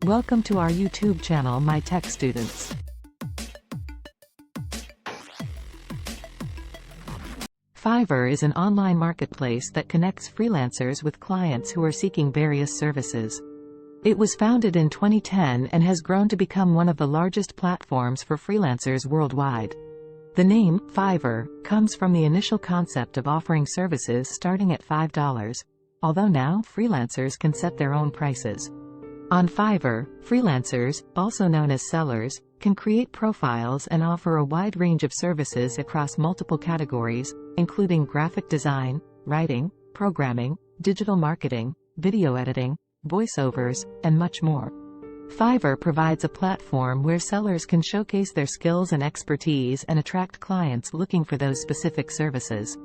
Welcome to our YouTube channel, My Tech Students. Fiverr is an online marketplace that connects freelancers with clients who are seeking various services. It was founded in 2010 and has grown to become one of the largest platforms for freelancers worldwide. The name, Fiverr, comes from the initial concept of offering services starting at $5, although now freelancers can set their own prices. On Fiverr, freelancers, also known as sellers, can create profiles and offer a wide range of services across multiple categories, including graphic design, writing, programming, digital marketing, video editing, voiceovers, and much more. Fiverr provides a platform where sellers can showcase their skills and expertise and attract clients looking for those specific services.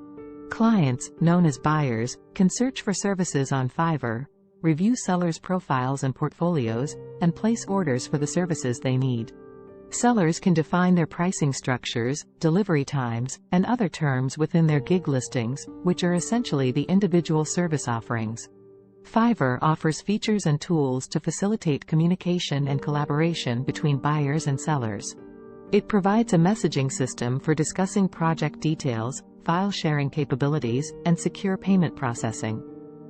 Clients, known as buyers, can search for services on Fiverr, review sellers' profiles and portfolios, and place orders for the services they need. Sellers can define their pricing structures, delivery times, and other terms within their gig listings, which are essentially the individual service offerings. Fiverr offers features and tools to facilitate communication and collaboration between buyers and sellers. It provides a messaging system for discussing project details, file sharing capabilities, and secure payment processing.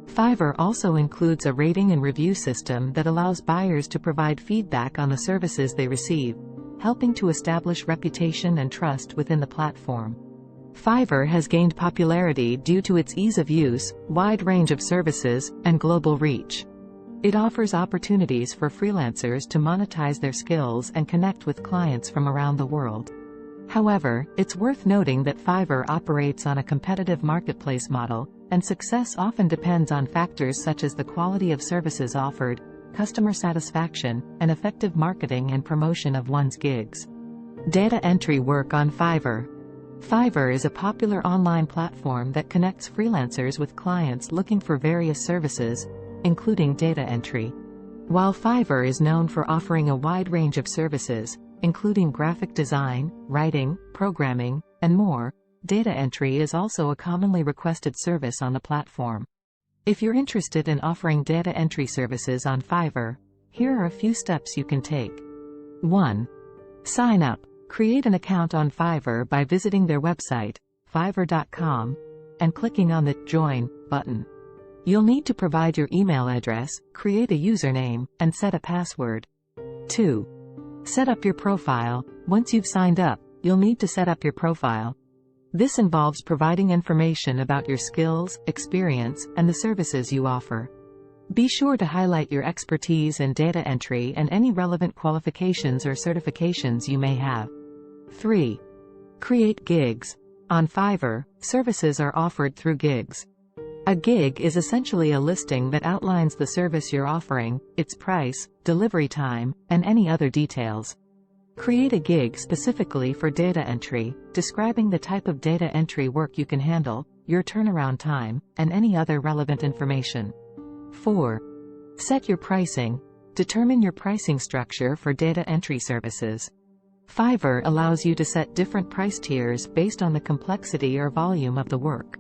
Fiverr also includes a rating and review system that allows buyers to provide feedback on the services they receive, helping to establish reputation and trust within the platform. Fiverr has gained popularity due to its ease of use, wide range of services, and global reach. It offers opportunities for freelancers to monetize their skills and connect with clients from around the world. However, it's worth noting that Fiverr operates on a competitive marketplace model, and success often depends on factors such as the quality of services offered, customer satisfaction, and effective marketing and promotion of one's gigs. Data entry work on Fiverr. Fiverr is a popular online platform that connects freelancers with clients looking for various services, including data entry. While Fiverr is known for offering a wide range of services, including graphic design, writing, programming, and more, data entry is also a commonly requested service on the platform. If you're interested in offering data entry services on Fiverr, here are a few steps you can take. 1. Sign up. Create an account on Fiverr by visiting their website, fiverr.com, and clicking on the Join button. You'll need to provide your email address, create a username, and set a password. 2. Set up your profile. Once you've signed up, you'll need to set up your profile. This involves providing information about your skills, experience, and the services you offer. Be sure to highlight your expertise in data entry and any relevant qualifications or certifications you may have. 3. Create gigs. On Fiverr, services are offered through gigs. A gig is essentially a listing that outlines the service you're offering, its price, delivery time, and any other details. Create a gig specifically for data entry, describing the type of data entry work you can handle, your turnaround time, and any other relevant information. 4. Set your pricing. Determine your pricing structure for data entry services. Fiverr allows you to set different price tiers based on the complexity or volume of the work.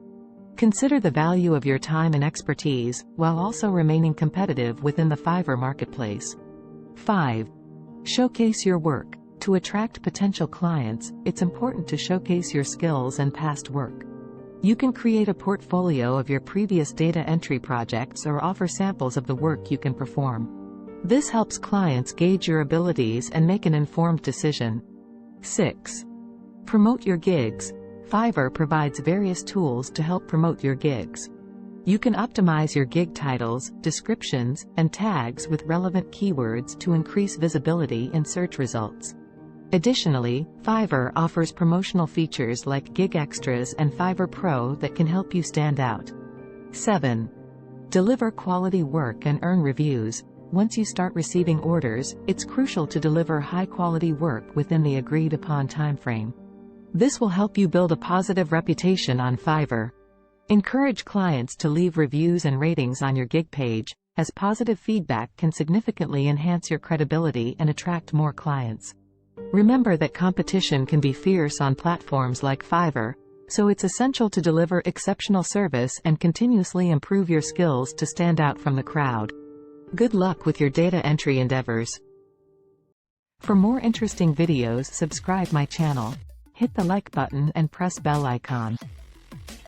Consider the value of your time and expertise, while also remaining competitive within the Fiverr marketplace. 5. Showcase your work. To attract potential clients, it's important to showcase your skills and past work. You can create a portfolio of your previous data entry projects or offer samples of the work you can perform. This helps clients gauge your abilities and make an informed decision. 6. Promote your gigs. Fiverr provides various tools to help promote your gigs. You can optimize your gig titles, descriptions, and tags with relevant keywords to increase visibility in search results. Additionally, Fiverr offers promotional features like Gig Extras and Fiverr Pro that can help you stand out. 7. Deliver quality work and earn reviews. Once you start receiving orders, it's crucial to deliver high-quality work within the agreed-upon timeframe. This will help you build a positive reputation on Fiverr. Encourage clients to leave reviews and ratings on your gig page, as positive feedback can significantly enhance your credibility and attract more clients. Remember that competition can be fierce on platforms like Fiverr, so it's essential to deliver exceptional service and continuously improve your skills to stand out from the crowd. Good luck with your data entry endeavors. For more interesting videos, subscribe my channel. Hit the like button and press bell icon.